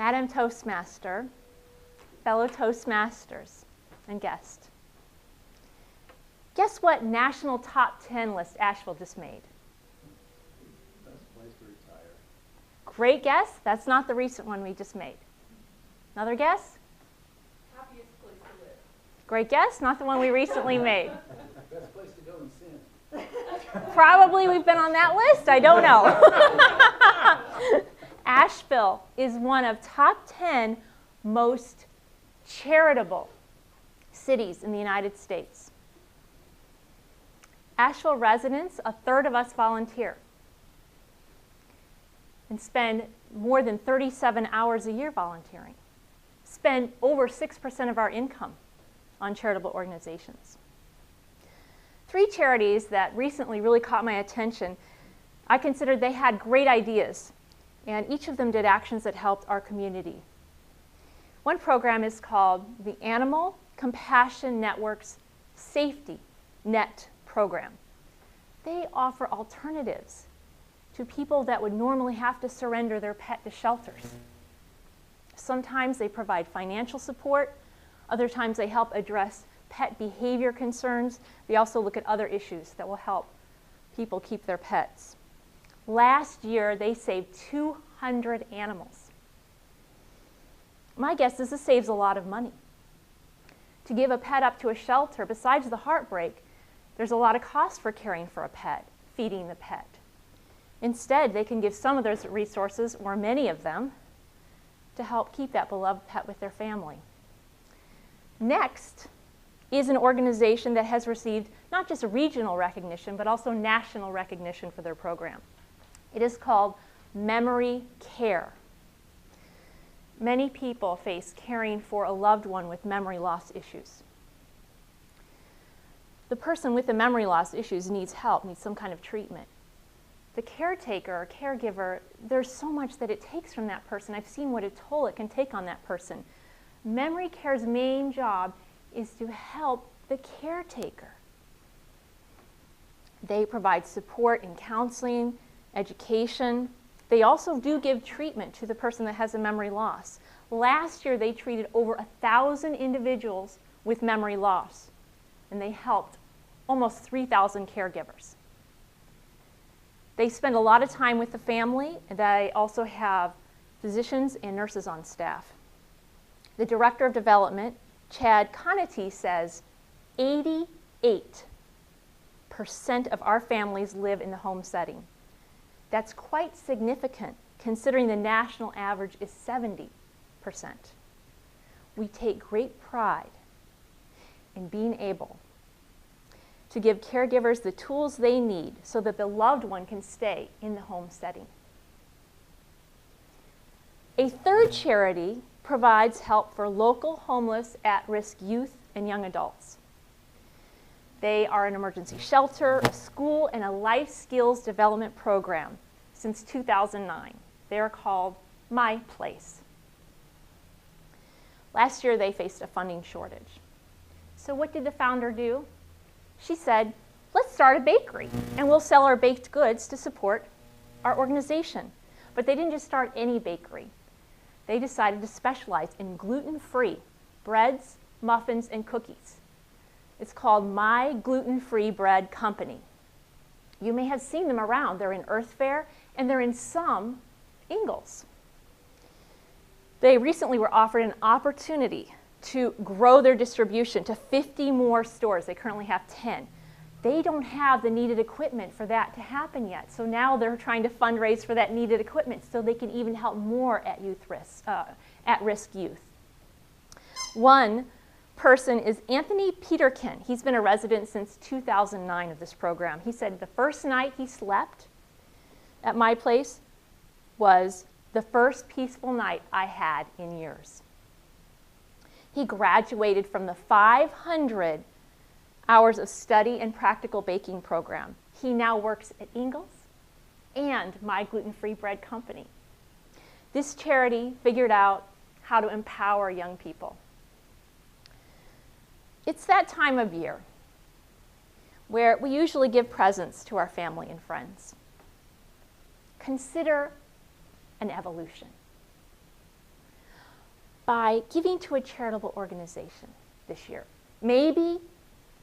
Madam Toastmaster, fellow Toastmasters, and guest. Guess what national top 10 list Asheville just made? Best place to retire. Great guess. That's not the recent one we just made. Another guess? Happiest place to live. Great guess. Not the one we recently made. Best place to go and sin. Probably we've been on that list. I don't know. Asheville is one of top 10 most charitable cities in the United States. Asheville residents, a third of us volunteer and spend more than 37 hours a year volunteering. Spend over 6% of our income on charitable organizations. 3 charities that recently really caught my attention, I considered they had great ideas, and each of them did actions that helped our community. One program is called the Animal Compassion Network's Safety Net program. They offer alternatives to people that would normally have to surrender their pet to shelters. Sometimes they provide financial support. Other times they help address pet behavior concerns. They also look at other issues that will help people keep their pets. Last year, they saved 200 animals. My guess is this saves a lot of money. To give a pet up to a shelter, besides the heartbreak, there's a lot of cost for caring for a pet, feeding the pet. Instead, they can give some of those resources, or many of them, to help keep that beloved pet with their family. Next is an organization that has received not just regional recognition, but also national recognition for their program. It is called Memory Care. Many people face caring for a loved one with memory loss issues. The person with the memory loss issues needs help, needs some kind of treatment. The caretaker or caregiver, there's so much that it takes from that person. I've seen what a toll it can take on that person. Memory Care's main job is to help the caretaker. They provide support in counseling, education. They also do give treatment to the person that has a memory loss. Last year, they treated over 1,000 individuals with memory loss, and they helped almost 3,000 caregivers. They spend a lot of time with the family, and they also have physicians and nurses on staff. The Director of Development, Chad Conity, says 88% of our families live in the home setting. That's quite significant, considering the national average is 70%. We take great pride in being able to give caregivers the tools they need so that the loved one can stay in the home setting. A third charity provides help for local homeless, at-risk youth and young adults. They are an emergency shelter, a school, and a life skills development program since 2009. They are called My Place. Last year, they faced a funding shortage. So what did the founder do? She said, let's start a bakery, and we'll sell our baked goods to support our organization. But they didn't just start any bakery. They decided to specialize in gluten-free breads, muffins, and cookies. It's called My Gluten-Free Bread Company. You may have seen them around. They're in Earth Fair, and they're in some Ingles. They recently were offered an opportunity to grow their distribution to 50 more stores. They currently have 10. They don't have the needed equipment for that to happen yet. So now they're trying to fundraise for that needed equipment so they can even help more at-risk youth. One person is Anthony Peterkin. He's been a resident since 2009 of this program. He said the first night he slept at My Place was the first peaceful night I had in years. He graduated from the 500 hours of study and practical baking program. He now works at Ingles and My Gluten-Free Bread Company. This charity figured out how to empower young people. It's that time of year where we usually give presents to our family and friends. Consider an evolution. by giving to a charitable organization this year. Maybe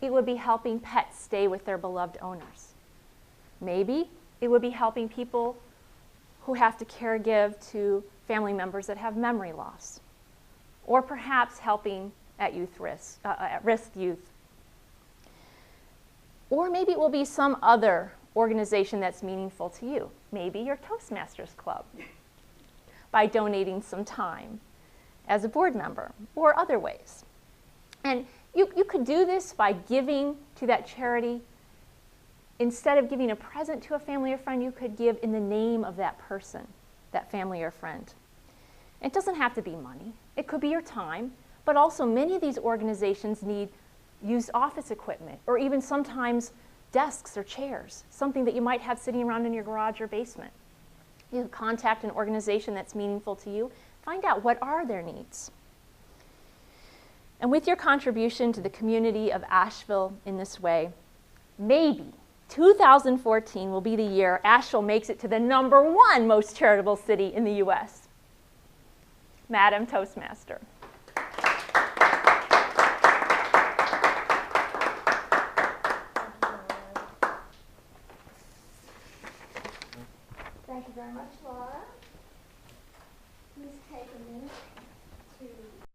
it would be helping pets stay with their beloved owners. Maybe it would be helping people who have to caregive to family members that have memory loss. Or perhaps helping at risk youth. Or maybe it will be some other organization that's meaningful to you. Maybe your Toastmasters Club, by donating some time as a board member, or other ways. And you could do this by giving to that charity. Instead of giving a present to a family or friend, you could give in the name of that person, that family or friend. It doesn't have to be money. It could be your time, but also many of these organizations need used office equipment, or even sometimes desks or chairs, something that you might have sitting around in your garage or basement. You can contact an organization that's meaningful to you, find out what are their needs. And with your contribution to the community of Asheville in this way, maybe 2014 will be the year Asheville makes it to the #1 most charitable city in the U.S. Madam Toastmaster. Thank you very much, Laura. Please take a minute to